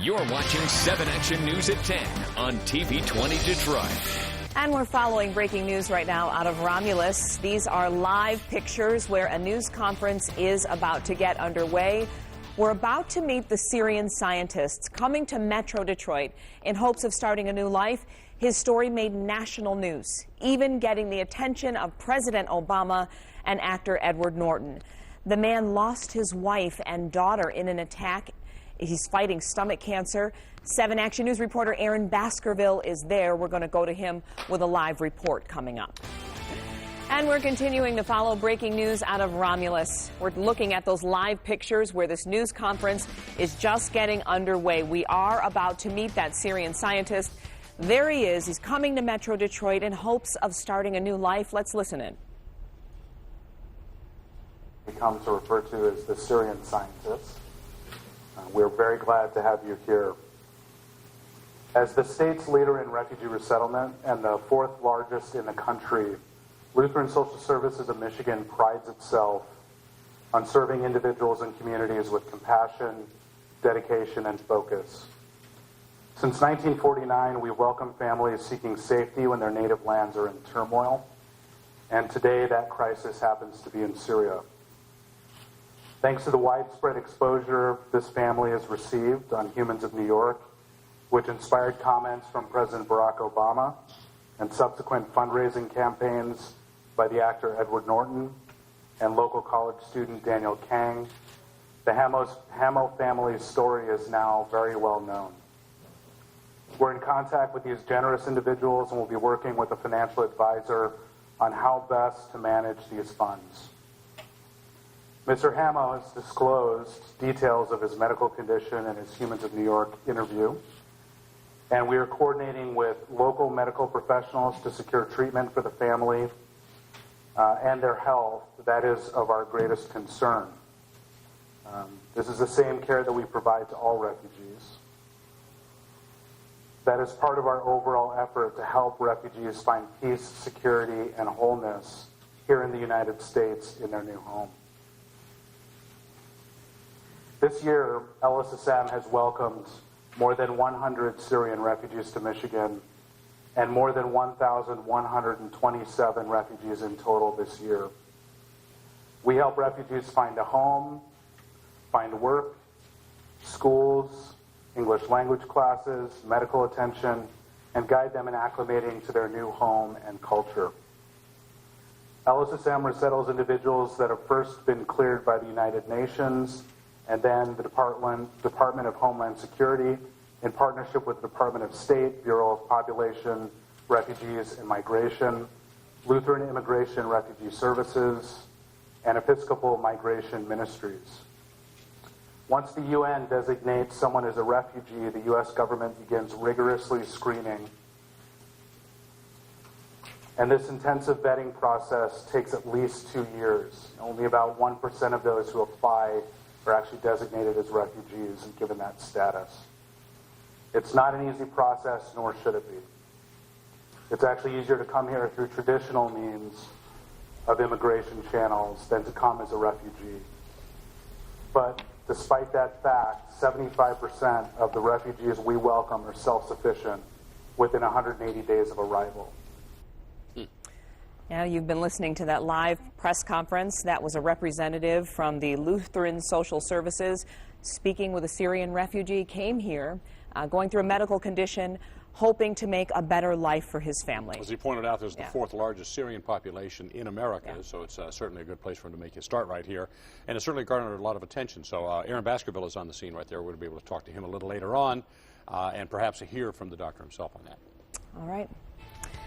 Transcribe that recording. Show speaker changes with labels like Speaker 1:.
Speaker 1: You're watching 7 Action News at 10 on TV 20 Detroit.
Speaker 2: And we're following breaking news right now out of Romulus. These are live pictures where a news conference is about to get underway. We're about to meet the Syrian scientists coming to Metro Detroit in hopes of starting a new life. His story made national news, even getting the attention of President Obama and actor Edward Norton. The man lost his wife and daughter in an attack. He's fighting stomach cancer. 7 Action News reporter Aaron Baskerville is there. We're going to go to him with a live report coming up. And we're continuing to follow breaking news out of Romulus. We're looking at those live pictures where this news conference is just getting underway. We are about to meet that Syrian scientist. There he is. He's coming to Metro Detroit in hopes of starting a new life. Let's listen in.
Speaker 3: We come to refer to as the Syrian scientist. We're very glad to have you here. As the state's leader in refugee resettlement and the 4th largest in the country, Lutheran Social Services of Michigan prides itself on serving individuals and communities with compassion, dedication, and focus. Since 1949, we welcome families seeking safety when their native lands are in turmoil, and today that crisis happens to be in Syria. Thanks to the widespread exposure this family has received on Humans of New York, which inspired comments from President Barack Obama and subsequent fundraising campaigns by the actor Edward Norton and local college student Daniel Kang, the Hamo family's story is now very well known. We're in contact with these generous individuals and will be working with a financial advisor on how best to manage these funds. Mr. Hamo has disclosed details of his medical condition in his Humans of New York interview, and we are coordinating with local medical professionals to secure treatment for the family and their health. That is of our greatest concern. This is the same care that we provide to all refugees. That is part of our overall effort to help refugees find peace, security, and wholeness here in the United States in their new home. This year, LSSM has welcomed more than 100 Syrian refugees to Michigan and more than 1,127 refugees in total this year. We help refugees find a home, find work, schools, English language classes, medical attention, and guide them in acclimating to their new home and culture. LSSM resettles individuals that have first been cleared by the United Nations and then the Department of Homeland Security, in partnership with the Department of State, Bureau of Population, Refugees and Migration, Lutheran Immigration Refugee Services, and Episcopal Migration Ministries. Once the UN designates someone as a refugee, the U.S. government begins rigorously screening. And this intensive vetting process takes at least 2 years. Only about 1% of those who apply are actually designated as refugees and given that status. It's not an easy process, nor should it be. It's actually easier to come here through traditional means of immigration channels than to come as a refugee. But despite that fact, 75% of the refugees we welcome are self-sufficient within 180 days of arrival.
Speaker 2: Now, you've been listening to that live press conference. That was a representative from the Lutheran Social Services speaking with a Syrian refugee, came here, going through a medical condition, hoping to make a better life for his family.
Speaker 4: As he pointed out, there's the 4th largest Syrian population in America, so it's certainly a good place for him to make his start right here. And it's certainly garnered a lot of attention. So Aaron Baskerville is on the scene right there. We're going to be able to talk to him a little later on and perhaps hear from the doctor himself on that.
Speaker 2: All right.